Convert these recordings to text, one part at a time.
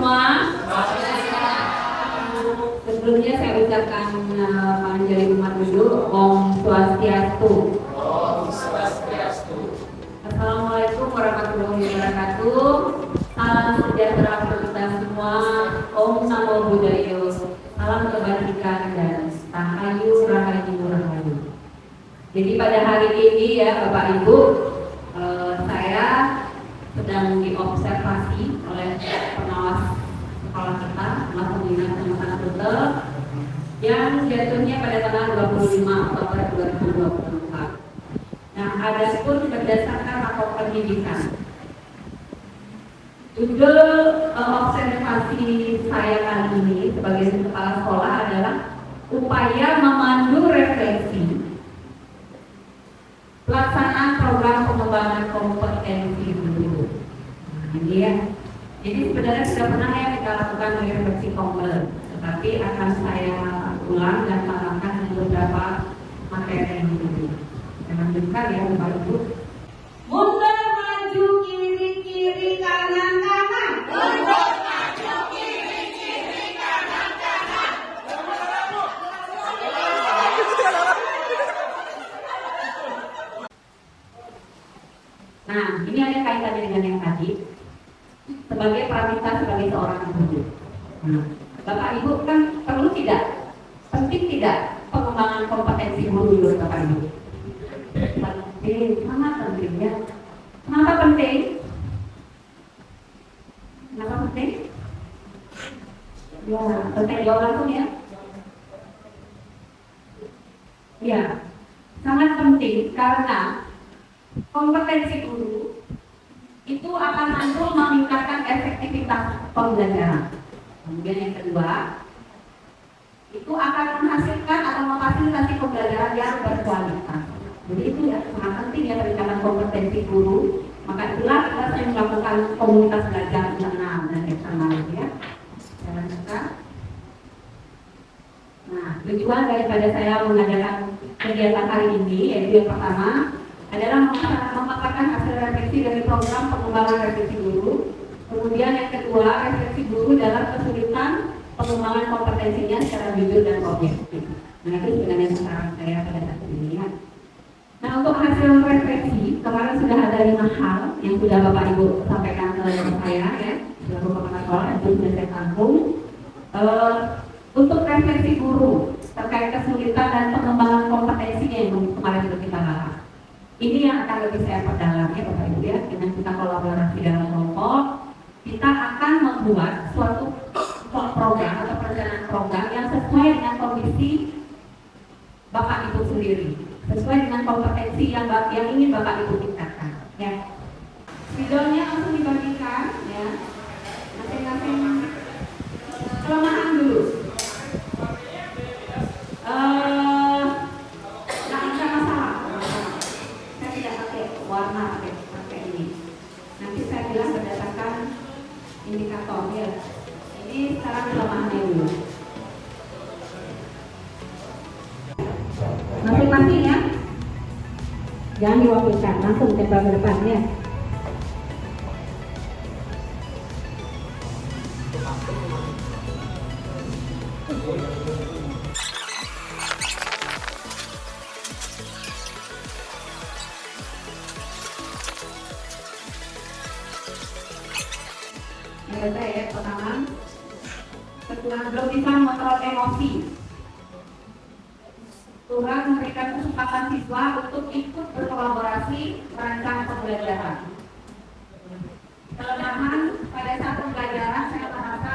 semua. Sebelumnya saya ucapkan panjang umat dulu. Om Swastiastu. Om Swastiastu. Assalamualaikum warahmatullahi wabarakatuh. Salam sejahtera untuk kita semua. Om Namo Buddhaya. Salam kebajikan dan rahayu rahayu. Jadi pada hari ini ya Bapak Ibu, saya sedang diobservasi oleh pengawas sekolah kita, kelas pembinaan pengembangan rute yang jatuhnya pada tanggal 25 Oktober 2024. Nah, ada pun berdasarkan rapor pendidikan. Judul observasi saya kali ini sebagai kepala sekolah adalah upaya memandu refleksi pelaksanaan program pengembangan kompetensi guru. Nah, ini ya. Jadi sebenarnya sudah pernah ya kita lakukan refleksi kompeten, tetapi akan saya ulang dan tambahkan beberapa materi ini. Saya lanjutkan ya Bapak Ibu. Mundur maju kiri kiri kanan kanan. Mundur maju kiri kiri kanan kanan. Nah, ini ada kaitannya dengan yang tadi. Sebagai pramita sebagai seorang guru. Nah, Bapak Ibu kan perlu tidak, penting tidak pengembangan kompetensi guru menurut Bapak Ibu? Penting, sangat penting ya. Kenapa penting? Kenapa penting? Ya, penting jawab langsung ya. Ya, sangat penting karena kompetensi guru itu akan mampu meningkatkan efektivitas pembelajaran. Kemudian yang kedua, itu akan menghasilkan atau memfasilitasi pembelajaran yang berkualitas. Jadi itu ya sangat penting ya peningkatan kompetensi guru. Maka itulah kita sering melakukan komunitas belajar internal dan eksternal ya. Saya lanjutkan. Nah, tujuan daripada saya mengadakan kegiatan hari ini yaitu yang pertama adalah memaparkan hasil refleksi dari program pengembangan refleksi guru. Kemudian yang kedua, refleksi guru dalam kesulitan pengembangan kompetensinya secara jujur dan objektif. Nah, itu sebenarnya saran saya pada saat ini ya. Nah, untuk hasil refleksi, kemarin sudah ada 5 hal yang sudah Bapak Ibu sampaikan ke saya ya, selaku kepala sekolah itu sudah saya tampung. Untuk refleksi guru terkait kesulitan dan pengembangan kompetensinya yang kemarin sudah kita bahas. Ini yang akan lebih saya perdalam ya Bapak Ibu ya, dengan kita kolaborasi dalam kelompok, kita akan membuat suatu program atau perencanaan program yang sesuai dengan kondisi Bapak Ibu sendiri, sesuai dengan kompetensi yang ingin Bapak Ibu tingkatkan ya. Videonya langsung dibagikan ya, masing-masing kelemahan dulu. Warna pakai ini. Nanti saya bilang berdasarkan indikator ya. Ini sekarang kelemahannya dulu. Masing-masing ya. Jangan diwakilkan, langsung tempel ke depan ya. Ya, pertama, belum bisa mengontrol emosi, kurang memberikan kesempatan siswa untuk ikut berkolaborasi merancang pembelajaran. Kelemahan pada saat pembelajaran saya merasa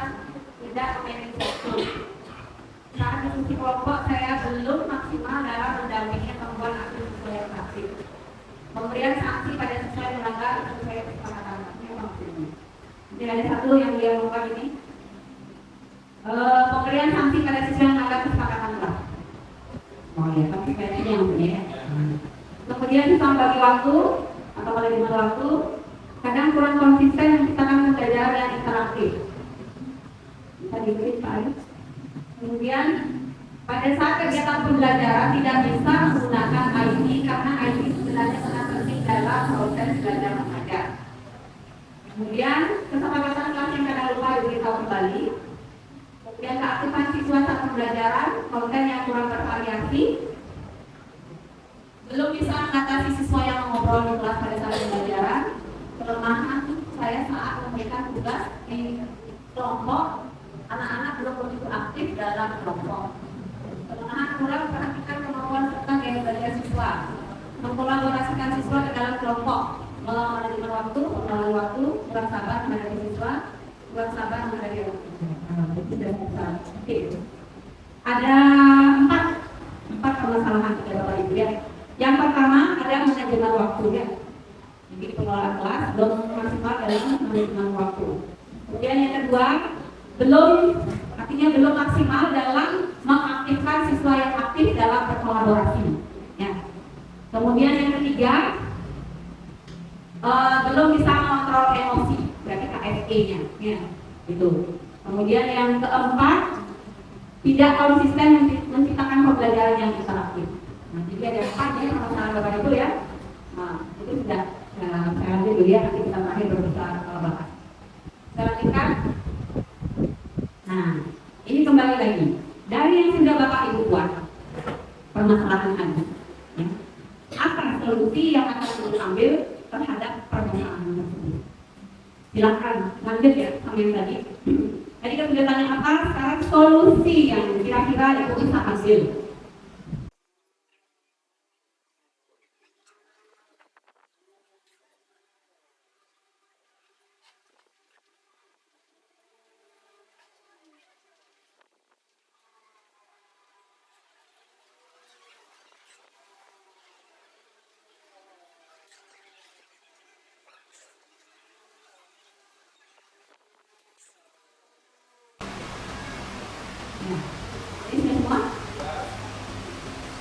tidak memiliki waktu. Saat diskusi kelompok saya belum maksimal dalam mendampingi membuat aktivitas yang aktif. Pemberian sanksi pada siswa yang melanggar itu saya kesepakatan maksudnya. Jadi ada satu yang dia lakukan ini, pemberian sanksi pada siswa yang melanggar kesepakatan kelas. Oh ya, tapi kayaknya yang punya ya. Kemudian kita bagi waktu atau manajemen waktu, kadang kurang konsisten menciptakan pembelajaran yang interaktif. Bisa diberi Pak Ayu. Kemudian pada saat kegiatan pembelajaran tidak bisa menggunakan IT karena IT sebenarnya sangat penting dalam proses belajar mengajar. Kemudian kesepakatan kelas yang kadang lupa diberitahu kembali. Kemudian keaktifan siswa saat pembelajaran, konten yang kurang bervariasi. Belum bisa mengatasi siswa yang mengobrol di kelas pada saat pembelajaran. Kelemahan saya saat memberikan tugas di kelompok, anak-anak belum begitu aktif dalam kelompok. Kelemahan kurang perhatikan kemampuan serta gaya belajar siswa, mengkolaborasikan siswa ke dalam kelompok, manajemen waktu, mengelola waktu, kurang sabar menghadapi siswa, kurang sabar menghadapi waktu. Tidak bisa. Oke. Ada empat permasalahan pada Bapak Ibu ya. Yang pertama ada manajemen waktu ya. Jadi pengelolaan kelas belum maksimal dalam manajemen waktu. Kemudian yang kedua belum maksimal dalam mengaktifkan siswa yang aktif dalam berkolaborasi. Ya. Kemudian yang ketiga belum bisa mengontrol emosi, berarti KSE-nya, ya, gitu. Kemudian yang keempat tidak konsisten menciptakan pembelajaran yang interaktif. Nah, jadi ada 4 ya permasalahan Bapak Ibu ya. Nah, itu sudah saya lanjut dulu ya, nanti kita terakhir berbicara kalau bahas. Saya lanjutkan. Nah, ini kembali lagi dari yang sudah Bapak Ibu buat permasalahan tadi. Ya. Apa solusi yang akan diambil terhadap permasalahan tersebut? Silakan lanjut ya sama yang tadi. Tadi kan sudah tanya apa, sekarang solusi yang kira-kira Ibu bisa ambil. Ini semua?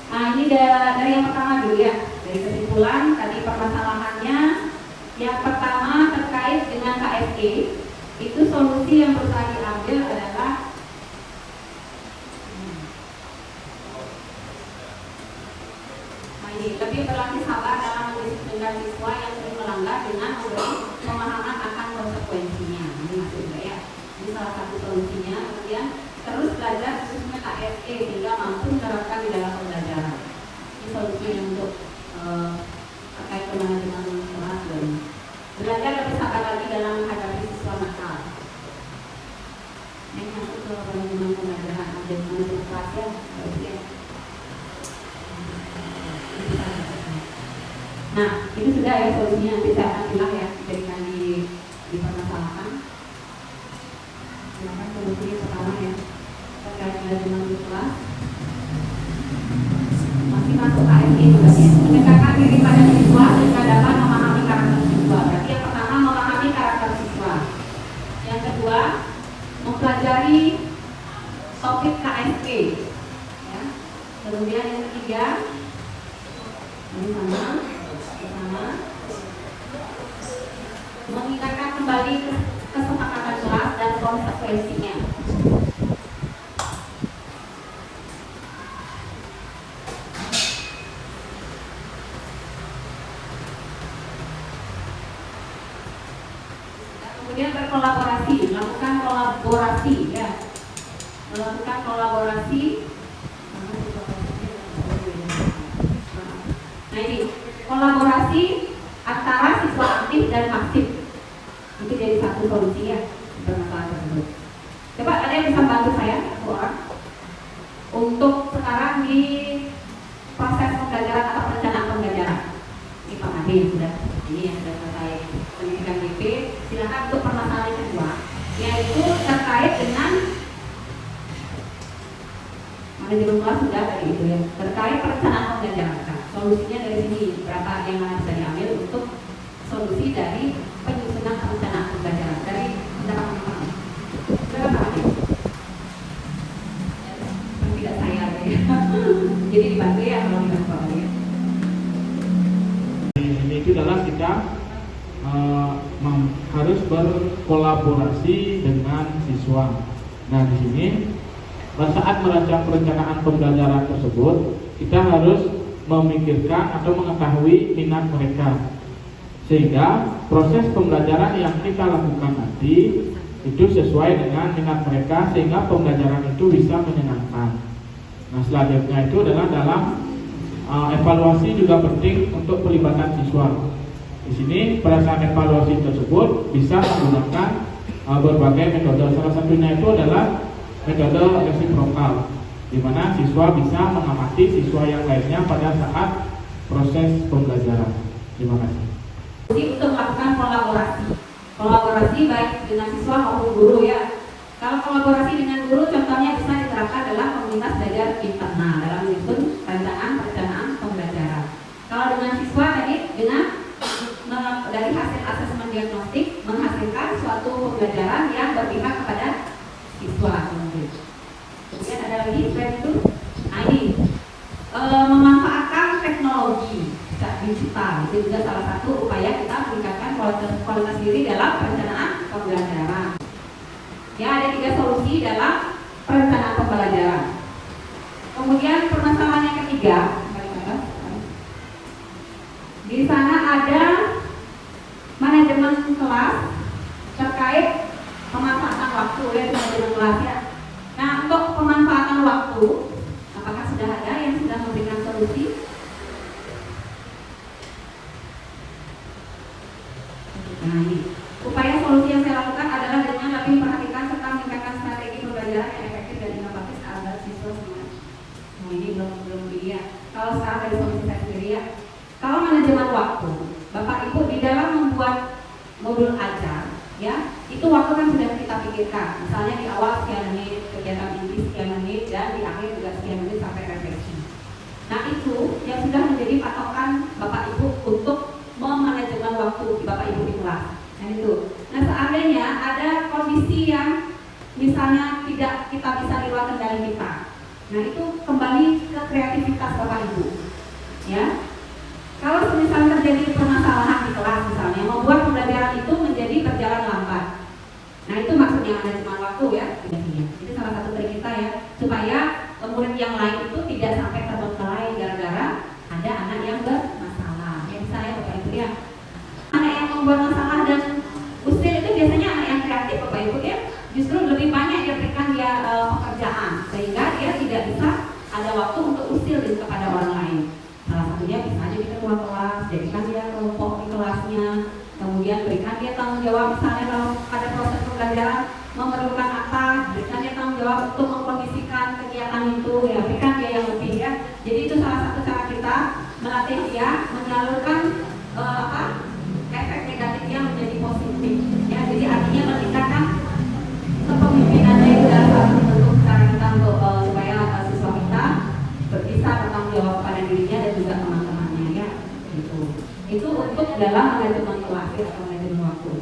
Nah, ini dari yang pertama dulu ya. Dari kesimpulan tadi permasalahannya, yang pertama terkait dengan KSE, itu solusi yang berusaha diambil adalah lebih berlatih sabar dalam mendisiplinkan siswa yang sering melanggar dengan memberi pemahaman akan konsekuensinya. Ini maksudnya ya. Ini salah satu solusinya. Kemudian terus belajar khususnya KSE sehingga mampu menerapkan di dalam pembelajaran. Ini solusinya untuk terkait manajemen kelas dan belajar lebih sabar lagi dalam menghadapi siswa nakal. Ini masuk ke manajemen pembelajaran manajemen kelas ya. Nah, itu sudah ya solusinya, nanti saya akan bilang ya, jadikan di permasalahan. Silakan solusi pertama ya, terkait manajemen kelas. Masih masuk KSE juga ya, mendekatkan diri pada siswa sehingga dapat memahami karakter siswa. Berarti yang pertama memahami karakter siswa. Yang kedua, mempelajari topik KSE. Ya. Kemudian yang ketiga, ini sama. Mengingatkan kembali kesepakatan kelas dan konsekuensinya. Kemudian berkolaborasi, melakukan kolaborasi ya. Melakukan kolaborasi. Nah ini kolaborasi antara siswa aktif dan pasif itu jadi satu solusi ya permasalahan tersebut. Coba ada yang bisa bantu saya satu orang untuk sekarang di proses pembelajaran atau perencanaan pembelajaran. Ini Pak Ade yang sudah selesai pendidikan DP. Silakan untuk permasalahan kedua, yaitu terkait dengan manajemen kelas sudah tadi itu ya, terkait perencanaan pembelajaran. Solusinya dari sini berapa yang bisa diambil untuk solusi dari penyusunan perencanaan pembelajaran dari berapa tidak saya ya. Jadi dibantu ya kalau dibantu ya. Ini itu adalah kita harus berkolaborasi dengan siswa. Nah di sini pada saat merancang perencanaan pembelajaran tersebut kita harus memikirkan atau mengetahui minat mereka. sehingga proses pembelajaran yang kita lakukan nanti itu sesuai dengan minat mereka sehingga pembelajaran itu bisa menyenangkan. Nah, selanjutnya itu adalah dalam evaluasi juga penting untuk pelibatan siswa. Di sini pada saat evaluasi tersebut bisa menggunakan berbagai metode. Salah satunya itu adalah metode resiprokal, di mana siswa bisa mengamati siswa yang lainnya pada saat proses pembelajaran. Terima kasih. Jadi untuk melakukan kolaborasi baik dengan siswa maupun guru ya. Kalau kolaborasi dengan guru contohnya bisa diterapkan dalam komunitas belajar internal dalam menyusun perencanaan pembelajaran. Kalau dengan siswa tadi dengan dari hasil asesmen diagnostik menghasilkan suatu pembelajaran yang berpihak kepada siswa. Kemudian ada lagi selain itu, memanfaatkan teknologi digital itu juga salah satu upaya kita meningkatkan kualitas diri dalam perencanaan pembelajaran. Ya, ada 3 solusi dalam perencanaan pembelajaran. Kemudian permasalahan yang ketiga, di sana ada manajemen kelas terkait pemanfaatan waktu ya, manajemen kelas ya. Nah, untuk pemanfaatan waktu, apakah sudah ada yang sudah memberikan solusi? Nah, ini upaya solusi yang saya lakukan adalah dengan lebih memperhatikan serta meningkatkan strategi pembelajaran yang efektif dan inovatif agar siswa semua. Nah, ini belum ya. Kalau sekarang dari solusi saya sendiri ya. Kalau manajemen waktu, Bapak Ibu di dalam membuat modul ajar, ya, itu waktu kan sudah kita pikirkan. Misalnya di awal sekian menit, kegiatan inti sekian menit, dan di akhir juga sekian menit sampai refleksi. Nah, itu yang sudah menjadi patokan Bapak Ibu untuk memanajemen waktu di Bapak Ibu di kelas. Nah, itu. Nah, seandainya ada kondisi yang misalnya tidak kita bisa di luar kendali kita. Nah, itu kembali ke kreativitas Bapak Ibu. Ya. Kalau misalnya terjadi permasalahan di kelas misalnya, membuat pembelajaran itu menjadi berjalan lambat. Nah, itu maksudnya manajemen waktu ya. Itu salah satu trik kita ya, supaya murid yang lain itu tidak sampai terbengkalai gara-gara ada anak yang bermasalah. Ya, misalnya Bapak Ibu ya, anak yang membuat masalah dan usil itu biasanya anak yang kreatif Bapak Ibu ya. Justru lebih banyak dia berikan dia pekerjaan sehingga dia tidak bisa ada waktu untuk usil kepada orang lain. Salah satunya bisa aja kita keluar kelas, jadikan dia kelompok di kelasnya, kemudian berikan dia tanggung jawab misalnya kalau ada proses pembelajaran memerlukan apa, berikan dia tanggung jawab untuk mengkondisikan kegiatan itu, ya berikan dia yang lebih ya. Jadi itu salah satu cara kita melatih dia menyalurkan efek negatifnya menjadi positif. Ya, jadi artinya meningkatkan kepemimpinannya itu adalah salah satu bentuk cara kita untuk supaya siswa kita bisa bertanggung jawab pada dirinya dan juga teman-temannya ya, gitu. Itu untuk dalam manajemen kelas atau manajemen waktu.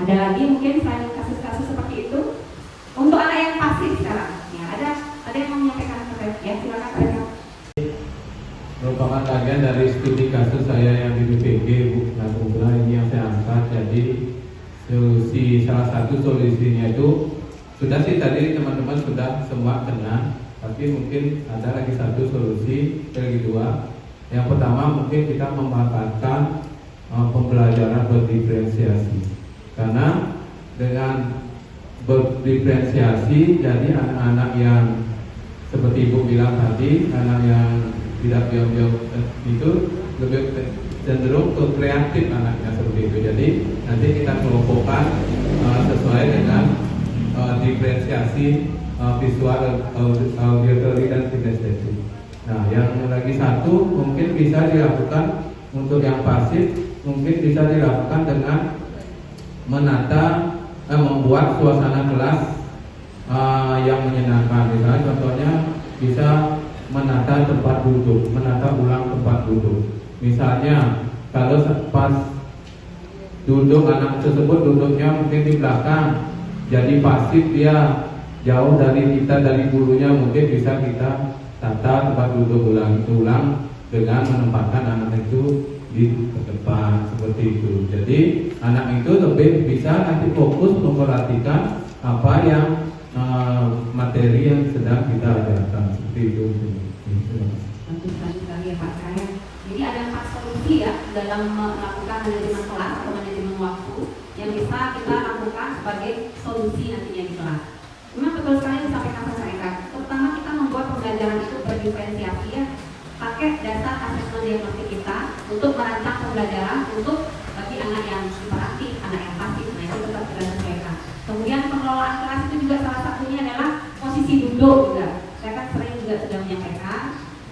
Ada lagi mungkin selain kasus-kasus seperti itu untuk anak yang pasif sekarang. Ya, ada yang mau menyampaikan terkait ya, silakan Pak Eka. Merupakan bagian dari studi kasus saya yang di BPG Bu Nakumula ini yang saya angkat. Jadi salah satu solusinya itu sudah sih tadi teman-teman sudah semua kenal. Tapi mungkin ada lagi satu solusi yang kedua. Yang pertama mungkin kita memanfaatkan pembelajaran berdiferensiasi. Karena dengan berdiferensiasi, jadi anak-anak yang seperti Ibu bilang tadi, anak yang tidak biom-biom itu lebih cenderung ke kreatif anaknya seperti itu. Jadi nanti kita kelompokkan sesuai dengan diferensiasi visual, auditory dan kinestetik. Nah, yang lagi satu mungkin bisa dilakukan untuk yang pasif, mungkin bisa dilakukan dengan membuat suasana kelas yang menyenangkan. Misalnya contohnya bisa menata tempat duduk, menata ulang tempat duduk. Misalnya kalau pas duduk anak tersebut duduknya mungkin di belakang, jadi pasif dia jauh dari kita, dari bulunya, mungkin bisa kita tata tempat duduk ulang dengan menempatkan anak itu di depan seperti itu. Jadi anak itu lebih bisa nanti fokus memperhatikan apa yang materi yang sedang kita ajarkan seperti itu. Tentu sekali ya Pak. Jadi ada 4 solusi ya dalam melakukan manajemen kelas atau manajemen waktu yang bisa kita lakukan sebagai solusi nantinya di kelas. Memang betul sekali disampaikan masyarakat. Terutama kita membuat pembelajaran itu berdiferensiasi ya, pakai dasar asesmen diagnostik kita untuk merancang pembelajaran untuk bagi anak yang hiperaktif, anak yang pasif. Nah itu tetap kita sesuaikan. Kemudian pengelolaan kelas itu juga salah satunya adalah posisi duduk juga. Saya kan sering juga sudah menyampaikan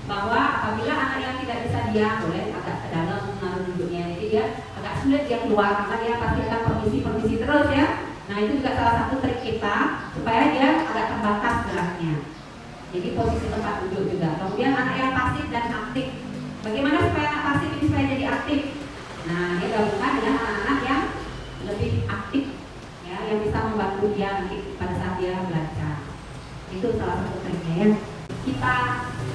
bahwa apabila anak yang tidak bisa diam boleh agak ke dalam menaruh duduknya, jadi dia agak sulit dia keluar karena dia pasti akan permisi terus ya. Nah itu juga salah satu trik kita supaya dia agak terbatas geraknya. Jadi posisi tempat duduk juga. Kemudian anak yang pasif dan aktif. Bagaimana supaya anak pasif ini supaya jadi aktif? Nah dia gabungkan dengan anak-anak yang lebih aktif ya, yang bisa membantu dia nanti pada saat dia belajar. Itu salah satu triknya ya. Kita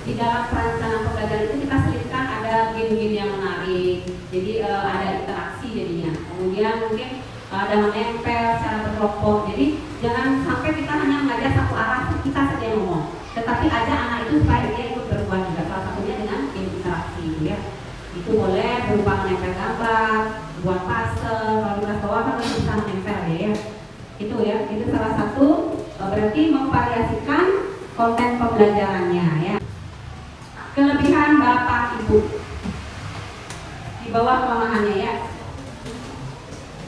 di dalam perencanaan pembelajaran itu kita selipkan ada game-game yang menarik, jadi ada interaksi jadinya. Kemudian mungkin ada menempel secara berkelompok. Jadi jangan sampai kita hanya mengajar satu arah kita saja yang ngomong, tetapi ajak anak itu supaya dia ikut berbuat juga. Salah satunya dengan game interaksi ya. Itu boleh berupa menempel gambar, buat puzzle. Kalau di kelas bawah kan bisa menempel ya. Itu ya, itu salah satu berarti memvariasikan konten pembelajarannya ya. Kelebihan Bapak Ibu di bawah kelemahannya ya.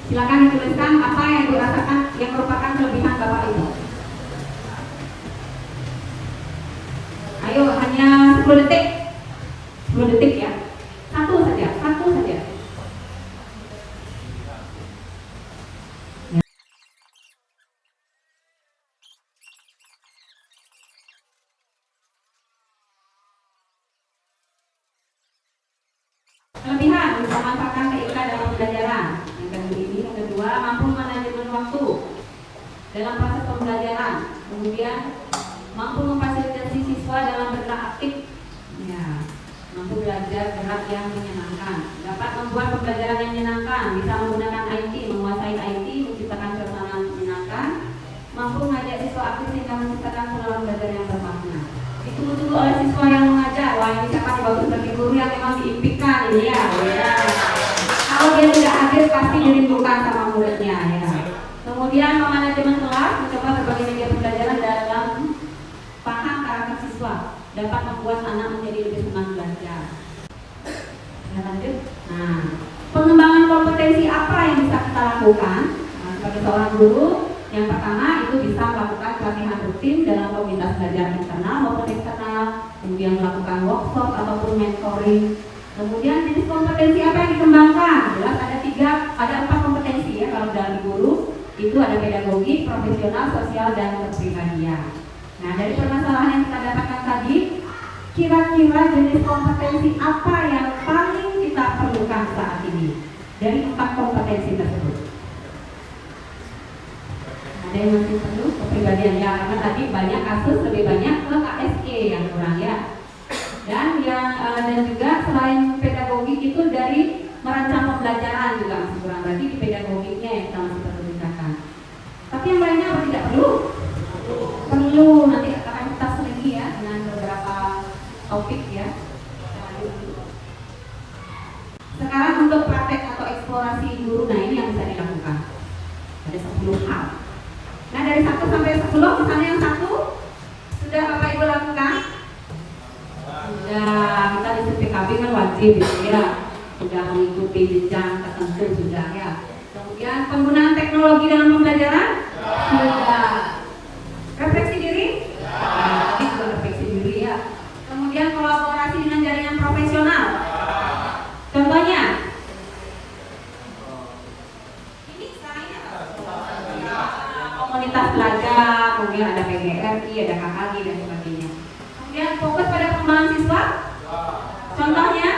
Silakan dituliskan apa yang dirasakan yang merupakan kelebihan Bapak Ibu. Ayo, hanya 10 detik. 10 detik ya. Satu saja. Kelebihan bisa memanfaatkan TIK dalam pembelajaran. Yang kedua, mampu manajemen waktu dalam proses pembelajaran. Kemudian mampu memfasilitasi siswa dalam bergerak aktif. Ya, mampu belajar gerak yang menyenangkan. Dapat membuat pembelajaran yang menyenangkan. Bisa menggunakan IT, menguasai IT, menciptakan suasana menyenangkan. Mampu mengajak siswa aktif sehingga menciptakan pengalaman belajar yang bermakna. Ditunggu-tunggu oleh siswa yang mengajar. Wah ini siapa nih bagus bagi guru yang memang diimpikan ini ya. Kalau dia tidak hadir pasti dirindukan sama muridnya ya. Kemudian memanajemen kelas, mencoba berbagai media pembelajaran dalam paham karakter siswa, dapat membuat anak menjadi lebih senang belajar. Ya lanjut. Nah, pengembangan kompetensi apa yang bisa kita lakukan sebagai seorang guru? Yang pertama itu bisa melakukan pelatihan rutin dalam komunitas belajar internal maupun eksternal, kemudian melakukan workshop ataupun mentoring. Kemudian jenis kompetensi apa yang dikembangkan? Jelas ada 4 kompetensi ya kalau dalam guru. Itu ada pedagogi, profesional, sosial, dan kepribadian. Nah dari permasalahan yang kita dapatkan tadi, kira-kira jenis kompetensi apa yang paling kita perlukan saat ini dari 4 kompetensi tersebut? Ada yang masih perlu kepribadian ya, karena tadi banyak kasus lebih banyak ke KSE yang kurang ya. Dan juga selain pedagogi itu dari merancang pembelajaran juga masih kurang, berarti di pedagogiknya yang kita masih perlu tingkatkan. Tapi yang lainnya apa tidak perlu? Perlu, nanti akan kita lagi ya dengan beberapa topik ya. Sekarang untuk praktek atau eksplorasi guru, nah ini yang bisa dilakukan. Ada 10 hal. Nah dari 1 sampai 10 misalnya yang 1 sudah Bapak Ibu lakukan? Sudah, kita di PKB kan wajib ya. Sudah mengikuti jenjang tertentu sudah ya. Kemudian penggunaan teknologi dalam pembelajaran sudah. Refleksi diri? Ini juga refleksi diri ya. Kemudian kolaborasi dengan jaringan profesional. Contohnya? Ini sekarang ini komunitas belajar, kemudian ada PGRI, ada KKG dan sebagainya. Kemudian fokus pada pengembangan siswa. Contohnya?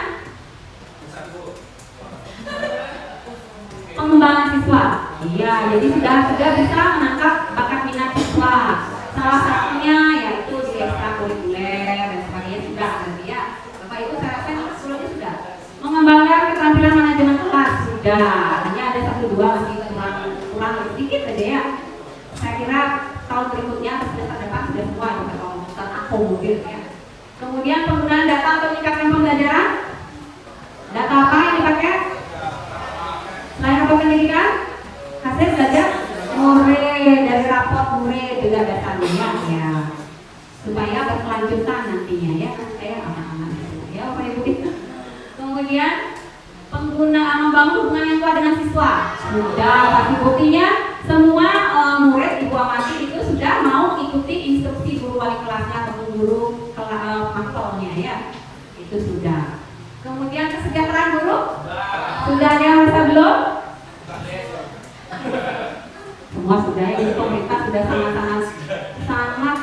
Pengembangan siswa. Iya, jadi sudah bisa menangkap bakat minat siswa. Salah satunya yaitu di ekstrakurikuler dan sebagainya sudah berarti ya. Bapak Ibu saya rasa ini sebelumnya sudah. Mengembangkan keterampilan manajemen kelas sudah. Hanya ada 1-2 masih kurang sedikit aja ya. Saya kira tahun berikutnya atau semester depan sudah semua kalau kita akomodir ya. Kemudian penggunaan data untuk meningkatkan pembelajaran pendidikan? Hasil belajar murid, dari rapot murid juga dasarnya ya, supaya berkelanjutan nantinya ya. Saya aman-aman ya Bapak Ibu. Kemudian penggunaan membangun hubungan yang kuat dengan siswa sudah pasti buktinya semua murid Ibu amati itu sudah mau ikuti instruksi guru wali kelasnya atau guru maklumnya ya, itu sudah. Kemudian kesejahteraan guru sudah ada yang merasa belum? Semua sudah, ini pemerintah sudah sangat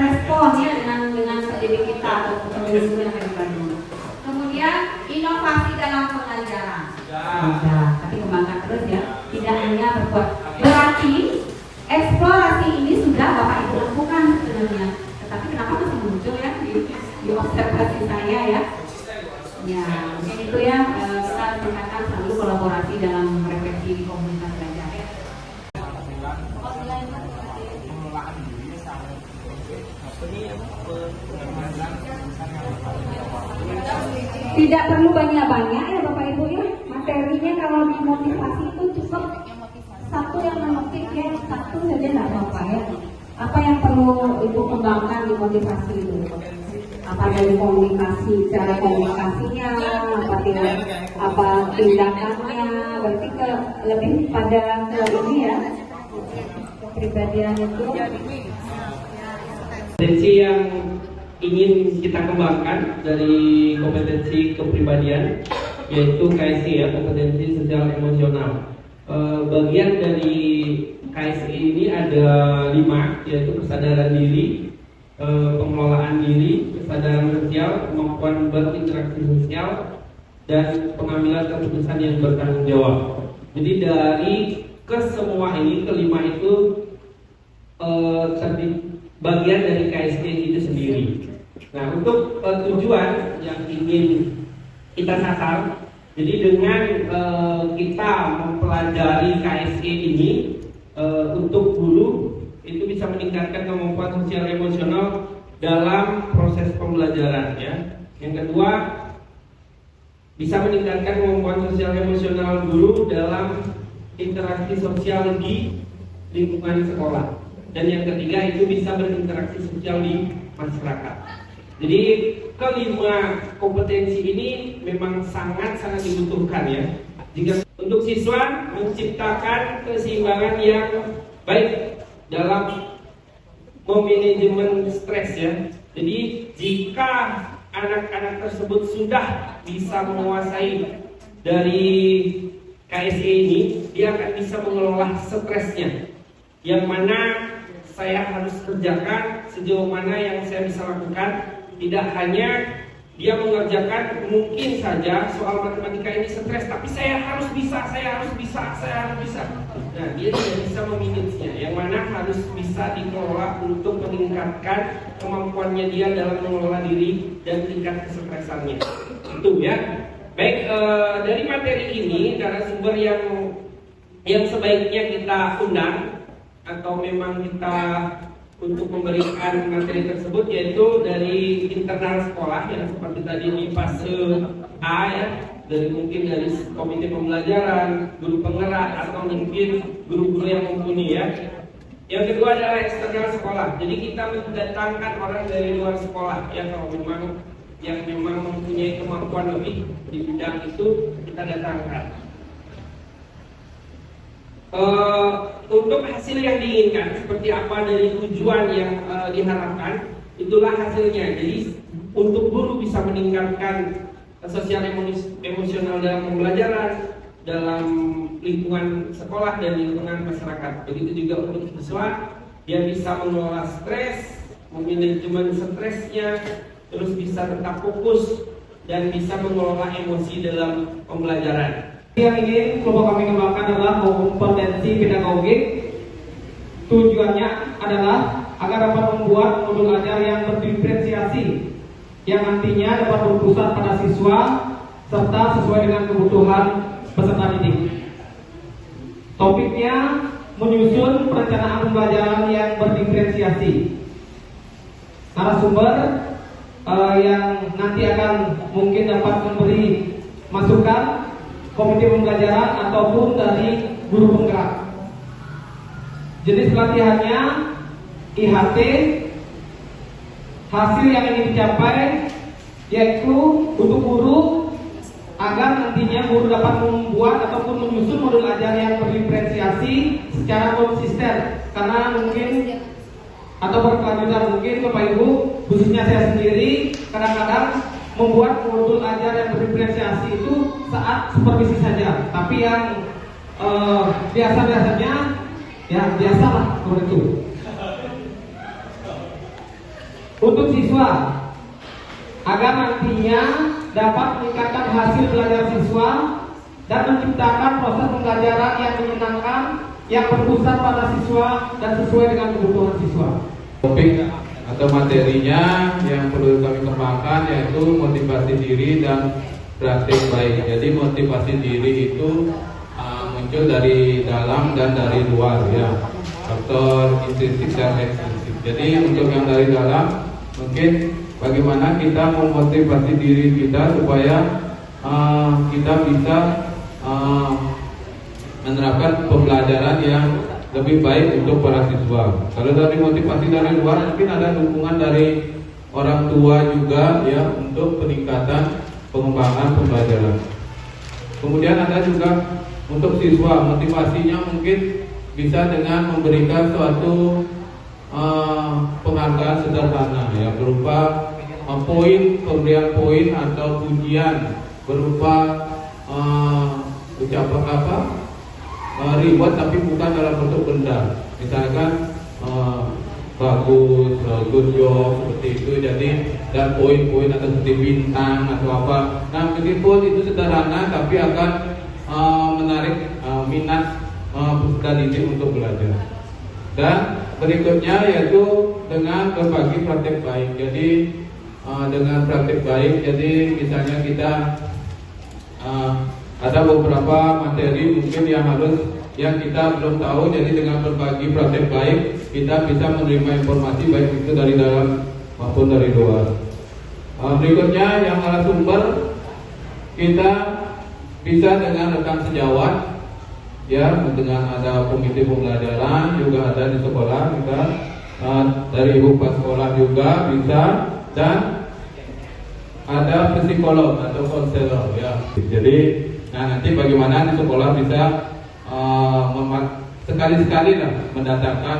respon ya dengan pendidik kita atau pendidik yang ada di Bandung. Kemudian inovasi dalam pengajaran sudah, tapi kembangkan terus ya, tidak hanya berbuat. Berarti eksplorasi ini sudah Bapak Ibu lakukan sebenarnya, tetapi kenapa masih muncul ya di observasi saya ya. Ya, mungkin itu ya, kita tingkatkan selalu kolaborasi dalam refleksi di komunitas belajar ya. Tidak perlu banyak-banyak ya Bapak Ibu ya, materinya kalau dimotivasi itu cukup satu yang memetik ya, satu saja tidak apa-apa ya. Apa yang perlu Ibu kembangkan di motivasi itu? Apa dari komunikasi, cara komunikasinya, apa tindakannya, berarti lebih pada ke ini ya, kepribadian itu. Kompetensi yang ingin kita kembangkan dari kompetensi kepribadian yaitu KSI ya, kompetensi sosial emosional. Bagian dari KSI ini ada 5, yaitu kesadaran diri, pengelolaan diri, kesadaran sosial, kemampuan berinteraksi sosial, dan pengambilan keputusan yang bertanggung jawab. Jadi dari kesemua ini, kelima itu bagian dari KSI itu sendiri. Nah, untuk tujuan yang ingin kita sasar, jadi dengan kita mempelajari KSI ini untuk guru itu bisa meningkatkan kemampuan sosial emosional dalam proses pembelajaran ya. Yang kedua, bisa meningkatkan kemampuan sosial emosional guru dalam interaksi sosial di lingkungan sekolah. Dan yang ketiga itu bisa berinteraksi sosial di masyarakat. Jadi kelima kompetensi ini memang sangat-sangat dibutuhkan ya. Jika untuk siswa menciptakan keseimbangan yang baik dalam memanajemen stres ya. Jadi jika anak-anak tersebut sudah bisa menguasai dari KSI ini, dia akan bisa mengelola stresnya. Yang mana saya harus kerjakan, sejauh mana yang saya bisa lakukan. Tidak hanya dia mengerjakan mungkin saja soal matematika ini stres, tapi saya harus bisa. Nah, dia tidak bisa memanagenya, yang mana harus bisa dikelola untuk meningkatkan kemampuannya dia dalam mengelola diri dan tingkat kesetresannya. Itu ya. Baik, dari materi ini narasumber yang sebaiknya kita undang atau memang kita untuk memberikan materi tersebut yaitu dari internal sekolah yang seperti tadi di fase A ya, mungkin dari komite pembelajaran, guru penggerak atau mungkin guru-guru yang mumpuni ya. Yang kedua adalah eksternal sekolah. Jadi kita mendatangkan orang dari luar sekolah ya, kalau memang yang memang mempunyai kemampuan lebih di bidang itu kita datangkan. Untuk hasil yang diinginkan seperti apa dari tujuan yang diharapkan, itulah hasilnya. Jadi untuk guru bisa meningkatkan sosial emosional dalam pembelajaran, dalam lingkungan sekolah dan lingkungan masyarakat. Begitu juga untuk siswa, dia bisa mengelola stres, memanajemen stresnya, terus bisa tetap fokus dan bisa mengelola emosi dalam pembelajaran. Yang ingin kelompok kami kembangkan adalah kompetensi pedagogik. Tujuannya adalah agar dapat membuat modul ajar yang berdiferensiasi, yang nantinya dapat berpusat pada siswa serta sesuai dengan kebutuhan peserta didik. Topiknya menyusun perencanaan pembelajaran yang berdiferensiasi. Narasumber yang nanti akan mungkin dapat memberi masukan komite pembelajaran ataupun dari guru penggerak. Jenis pelatihannya IHT. Hasil yang ingin dicapai yaitu untuk guru agar nantinya guru dapat membuat ataupun menyusun modul ajar yang berdiferensiasi secara konsisten, karena mungkin atau berkelanjutan. Mungkin Bapak Ibu, khususnya saya sendiri, kadang-kadang membuat modul ajar yang berdiferensiasi itu saat supervisi saja, tapi yang biasa-biasanya ya biasalah seperti itu. Untuk siswa, agar nantinya dapat meningkatkan hasil belajar siswa dan menciptakan proses pembelajaran yang menyenangkan, yang berpusat pada siswa dan sesuai dengan kebutuhan siswa. Topik atau materinya yang perlu kami kembangkan yaitu motivasi diri dan praktik baik. Jadi motivasi diri itu muncul dari dalam dan dari luar, ya, faktor intrinsik dan ekstrinsik. Jadi untuk yang dari dalam, mungkin bagaimana kita memotivasi diri kita supaya kita bisa menerapkan pembelajaran yang lebih baik untuk para siswa. Kalau dari motivasi dari luar, mungkin ada dukungan dari orang tua juga, ya, untuk peningkatan pengembangan pembelajaran. Kemudian ada juga untuk siswa, motivasinya mungkin bisa dengan memberikan suatu penghargaan sederhana, ya, berupa pemberian poin atau pujian, berupa ucapan reward tapi bukan dalam bentuk benda. Misalkan bagus, good job, seperti itu. Jadi dan poin-poin atau seperti bintang atau apa. Nah, meskipun itu sederhana tapi akan menarik minat peserta didik untuk belajar. Dan berikutnya yaitu dengan berbagi praktek baik. Jadi dengan praktek baik, jadi misalnya kita ada beberapa materi mungkin yang kita belum tahu. Jadi dengan berbagi praktek baik, kita bisa menerima informasi baik itu dari dalam maupun dari luar. Berikutnya yang narasumber, kita bisa dengan rekan sejawat, ya, dengan ada komite pembelajaran juga ada di sekolah kita, dari ibu pas sekolah juga bisa, dan ada psikolog atau konselor, ya. Jadi nanti bagaimana di sekolah bisa sekali-sekali lah mendatangkan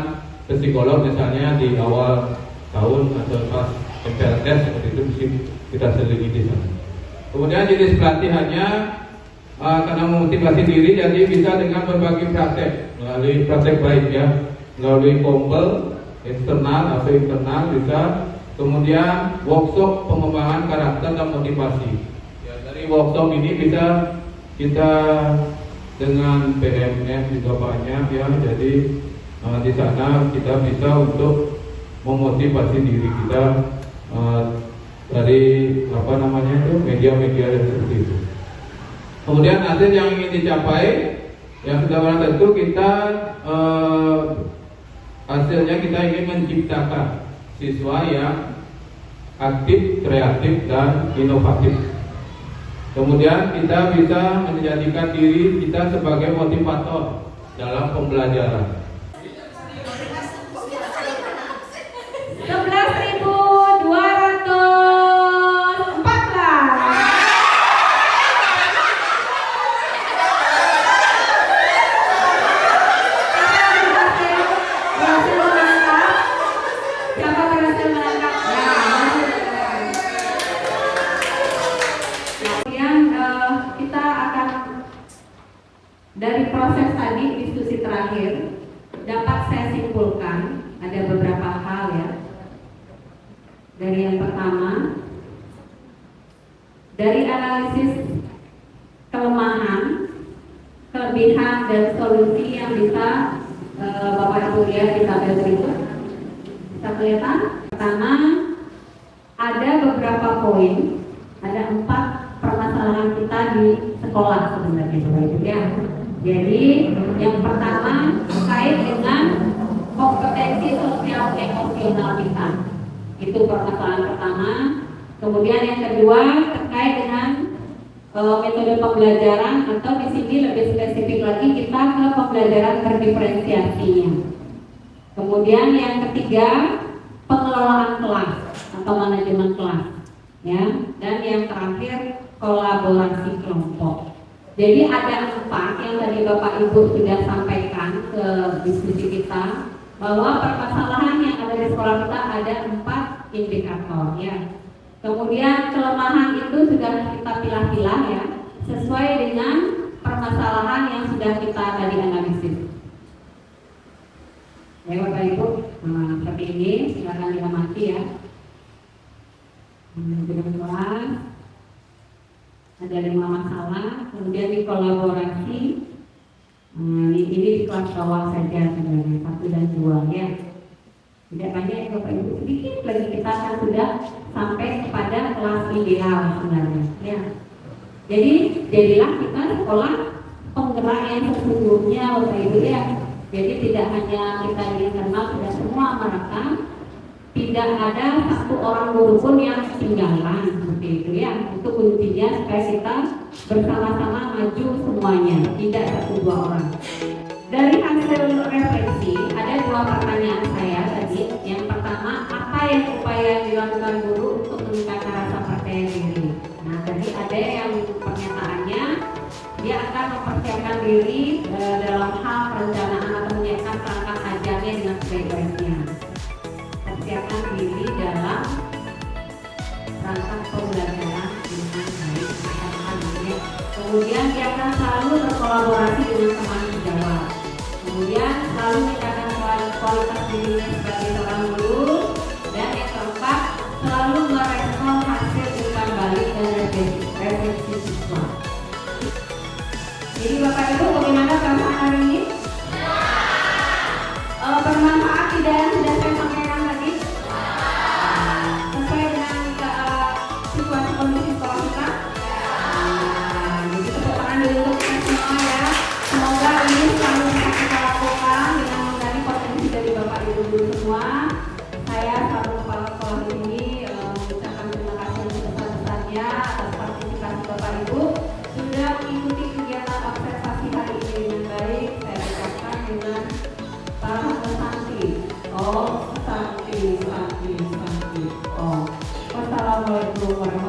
psikolog, misalnya di awal tahun atau pas MPLS, seperti itu mesti kita selidiki di sana. Kemudian jenis pelatihannya karena memotivasi diri, jadi bisa dengan berbagi praktek melalui praktek baik, ya, melalui kompel eksternal atau internal bisa. Kemudian workshop pengembangan karakter dan motivasi, ya, dari workshop ini bisa kita dengan PMS juga banyak, ya. Jadi di sana kita bisa untuk memotivasi diri kita dari media-media seperti itu. Kemudian hasil yang ingin dicapai, yang sudah barang tentu kita hasilnya kita ingin menciptakan siswa yang aktif, kreatif, dan inovatif. Kemudian kita bisa menjadikan diri kita sebagai motivator dalam pembelajaran. 11.214. Dari proses tadi diskusi terakhir dapat saya simpulkan ada beberapa hal, ya. Dari yang pertama, dari analisis kelemahan, kelebihan dan solusi yang bisa Bapak Ibu lihat di tabel berikut. Bisa kelihatan? Pertama, ada beberapa poin, ada 4 permasalahan kita di sekolah sebenarnya, Bapak Ibu, ya. Jadi yang pertama terkait dengan kompetensi sosial emosional kita, itu permasalahan pertama. Kemudian yang kedua terkait dengan metode pembelajaran, atau di sini lebih spesifik lagi kita ke pembelajaran berdiferensiasinya. Kemudian yang ketiga, pengelolaan kelas atau manajemen kelas, ya. Dan yang terakhir, kolaborasi kelompok. Jadi ada 4 yang tadi Bapak Ibu sudah sampaikan ke diskusi kita, bahwa permasalahan yang ada di sekolah kita ada 4 indikator, ya. Kemudian kelemahan itu sudah kita pilah-pilah, ya, sesuai dengan permasalahan yang sudah kita tadi analisis. Ya Bapak Ibu, seperti ini, silakan diamati ya. Jelas, ada 5 masalah, kemudian di kolaborasi. Ini di kelas bawah saja sebenarnya, 1 dan 2 ya. Tidak banyak ya Bapak Ibu, sedikit lagi kita akan sudah sampai kepada kelas ideal sebenarnya ya. Jadi jadilah kita sekolah penggerak yang sesungguhnya Bapak Ibu ya. Jadi tidak hanya kita di internal, sudah semua merekam, tidak ada satu orang guru pun yang ketinggalan seperti itu ya. Itu kuncinya supaya kita bersama-sama maju semuanya, tidak 1-2 orang. Dari hasil refleksi ada 2 pertanyaan saya tadi. Yang pertama, apa yang upaya dilakukan guru untuk meningkatkan rasa percaya diri? Nah tadi ada yang pernyataannya dia akan mempersiapkan diri dalam hal perencanaan atau menyiapkan perangkat ajarnya dengan sebaik-baiknya. Persiapkan diri dalam perangkat pembelajaran dengan baik. Kemudian dia akan selalu berkolaborasi dengan teman sejawat. Kemudian selalu meningkatkan kualitas dirinya sebagai seorang guru. Dan yang keempat, selalu merespon hasil umpan balik dan refleksi siswa. Jadi Bapak Ibu, bagaimana perasaan hari ini? Bermanfaat tidak yang sudah saya sampaikan tadi? Sesuai dengan situasi kondisi sekolah kita? Jadi tepuk tangan dulu untuk kita semua ya. Semoga ini selalu bisa kita lakukan dengan menggali potensi dari Bapak Ibu guru semua. Saya selaku kepala sekolah ini mengucapkan terima kasih yang sebesar-besarnya atas partisipasi Bapak Ibu sudah mengikuti kegiatan observasi hari ini dengan baik. Saya ucapkan dengan salam santi. Oh, santi. Oh, wassalamualaikum warahmatullahi wabarakatuh.